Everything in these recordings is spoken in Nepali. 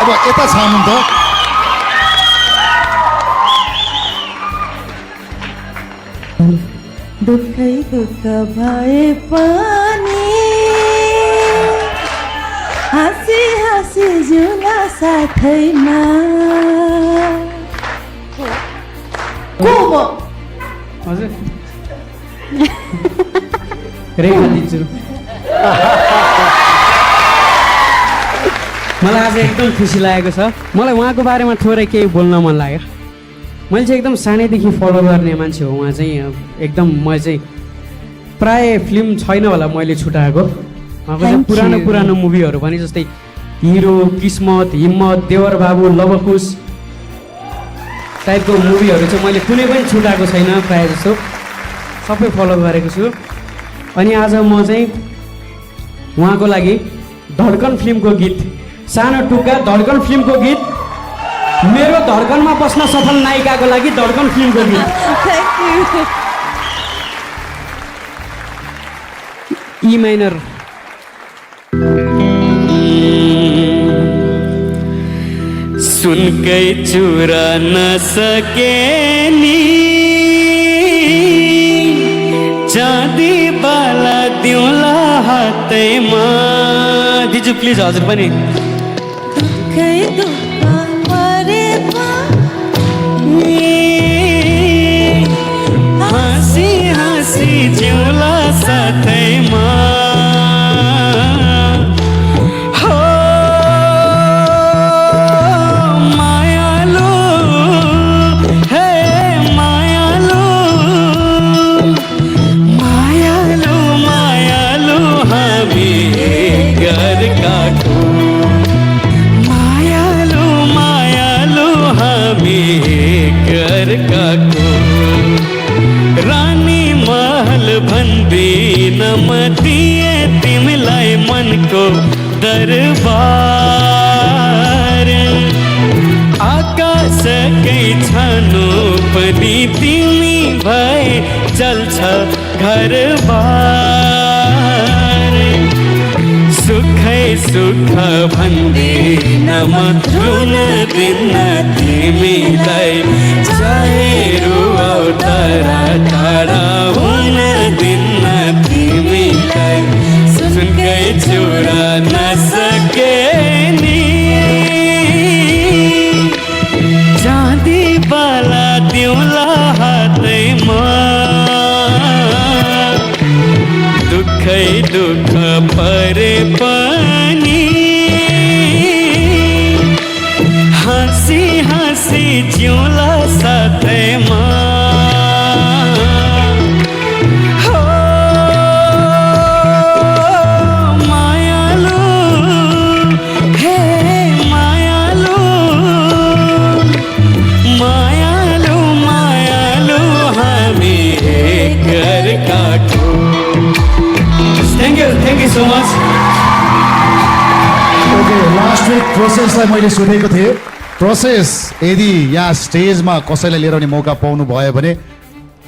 अब यता छाम्नु त दुःखै दुःख भए पनि हाँसी हाँसी जिउला साथैमा को म हजुर रेखा दिन्छु मलाई आज एकदम खुसी लागेको छ मलाई उहाँको बारेमा थोरै केही बोल्न मन लाग्यो मैले चाहिँ एकदम सानैदेखि फलो गर्ने मान्छे हो उहाँ चाहिँ एकदम म चाहिँ प्राय फिल्म छैन होला मैले छुट्याएको उहाँको चाहिँ पुरानो मुभीहरू पनि जस्तै हिरो किस्मत हिम्मत देवर बाबु लवकुश टाइपको मुभीहरू चाहिँ मैले कुनै पनि छुट्याएको छैन प्रायः जस्तो सबै फलो गरेको छु अनि आज म चाहिँ उहाँको लागि धड्कन फिल्मको गीत सानो टुक्का धड्कन फिल्मको गीत मेरो धड्कनमा बस्न सफल नायिकाको लागि धड्कन फिल्मको गीत ई माइनर सुनकै चुरा नसके नि चाँदी बाला दिउला हातैमा दिजु प्लिज हजुर पनि दुःखै दुःख परे हाँसी हाँसी जिउला साथैमा हो मायालु हे मायालु मायालु मायालु हामी घरका मायालु मायालु हामी घरका रानी महल भन्दी नमतिए तिमीलाई मनको दरबार आकाशकै छानो पनि तिमी भए चल्छ घरबार सुखै सुख भन्दी नमत्रुन दिन तिमीलाई चाहे रुवाउ तारा टाढा हुन दिन तिमीलाई सुनकै चुरा नसके नि चाँदी बाला दिउला हातैमा दुःखै दुःख परे पनि हाँसी हाँसी जिउला साथैमा हो मायालु हे मायालु मायालु मायालु हामी घरका thank you so much okay last week प्रोसेसलाई मैले सुनेको थिएँ प्रोसेस यदि यहाँ स्टेजमा कसैलाई लिएर आउने मौका पाउनु भयो भने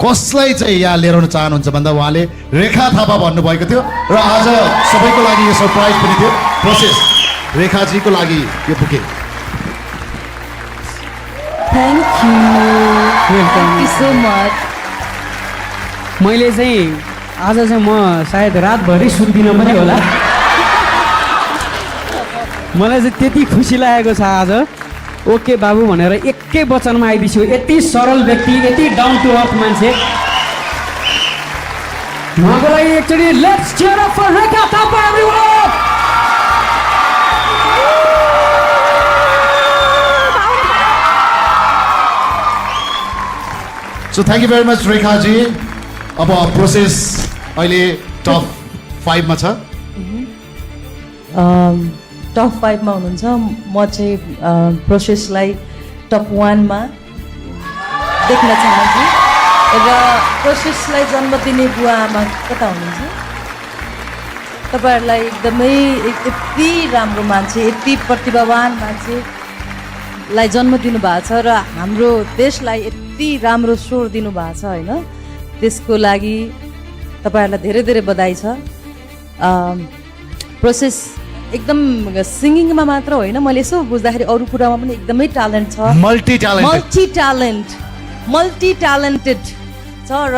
कसलाई चाहिँ यहाँ लिएर आउन चाहनुहुन्छ भन्दा उहाँले रेखा थापा भन्नुभएको थियो र आज सबैको लागि यो सरप्राइज पनि थियो प्रोसेस रेखाजीको लागि यो bouquet thank you so much मैले चाहिँ आज चाहिँ म सायद रातभरि सुत्दिनँ पनि होला मलाई चाहिँ त्यति खुसी लागेको छ आज ओके बाबु भनेर एकै वचनमा आइदिन्छु यति सरल व्यक्ति यति डाउन टु अर्थ मान्छे उहाँको लागि एकचोटि let's cheer up for Rekha Thapa everyone so thank you very much Rekhaji अब प्रोसेस अहिले टप 5 मा छ टप 5 मा हुनुहुन्छ म चाहिँ प्रोसेसलाई टप 1 मा देख्न चाहन्छु र प्रोसेसलाई जन्म दिने बुवा आमा कता हुनुहुन्छ तपाईहरुलाई एकदमै यति राम्रो मान्छे यति प्रतिभावान मान्छेलाई जन्म दिनु भएको छ र हाम्रो देशलाई यति राम्रो स्वर दिनु भएको छ हैन त्यसको लागि तपाईहरुलाई धेरै धेरै बधाई छ प्रोसेस एकदम सिङ्गिङमा मात्र होइन, मैले यसो बुझ्दाखेरि अरू कुरामा पनि एकदमै ट्यालेन्ट छ, मल्टी ट्यालेन्टेड मल्टी ट्यालेन्टेड छ र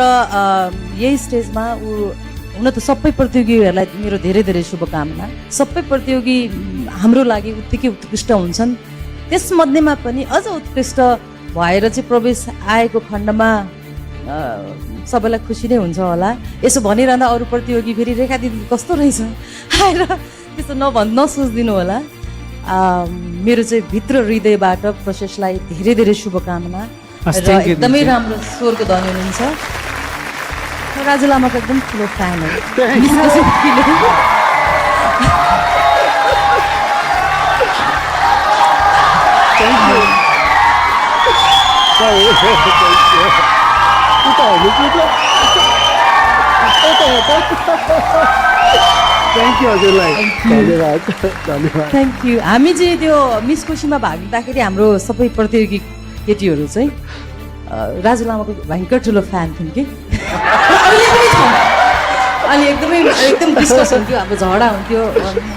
यही स्टेजमा ऊ हुन त सबै प्रतियोगीहरूलाई मेरो धेरै धेरै शुभकामना। सबै प्रतियोगी हाम्रो लागि उत्तिकै उत्कृष्ट हुन्छन्, त्यसमध्येमा पनि अझ उत्कृष्ट भएर चाहिँ प्रवेश आएको खण्डमा सबैलाई खुसी नै हुन्छ होला। यसो भनिरहँदा अरू प्रतियोगी फेरि रेखा दिदी कस्तो रहेछ आएर त्यस्तो नसोचिदिनु होला। मेरो चाहिँ भित्र हृदयबाट प्रोसेसलाई धेरै धेरै शुभकामना र एकदमै राम्रो स्वरको धनी हुनुहुन्छ। राजु लामाको एकदम ठुलो फ्यान हो। Thank you. हामी चाहिँ त्यो मिस खुसीमा भाग लिँदाखेरि हाम्रो सबै प्रतियोगी केटीहरू चाहिँ राजु लामाको भयङ्कर ठुलो फ्यान थियौँ कि अनि एकदम डिस्कस हुन्थ्यो, हाम्रो झगडा हुन्थ्यो,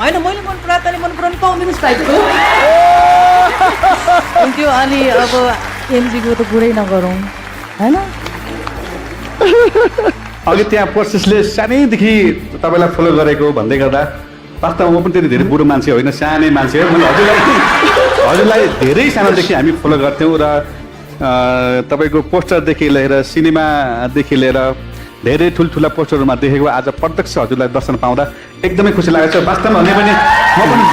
होइन मैले मन पराए तैँले मन पराउने कम्युनिस्ट टाइपको हुन्थ्यो। अनि अब एमजीको त कुरै नगरौँ होइन। अघि त्यहाँ प्रोसेसले सानैदेखि तपाईँलाई फलो गरेको भन्दै गर्दा वास्तवमा म पनि त्यति धेरै बुढो मान्छे होइन, सानै मान्छे हो। मैले हजुरलाई धेरै सानोदेखि हामी फलो गर्थ्यौँ र तपाईँको पोस्टरदेखि लिएर सिनेमादेखि लिएर धेरै ठुल्ठुला पोस्टरहरूमा देखेको आज प्रत्यक्ष हजुरलाई दर्शन पाउँदा एकदमै खुसी लागेको छ। वास्तवमा भने पनि म पनि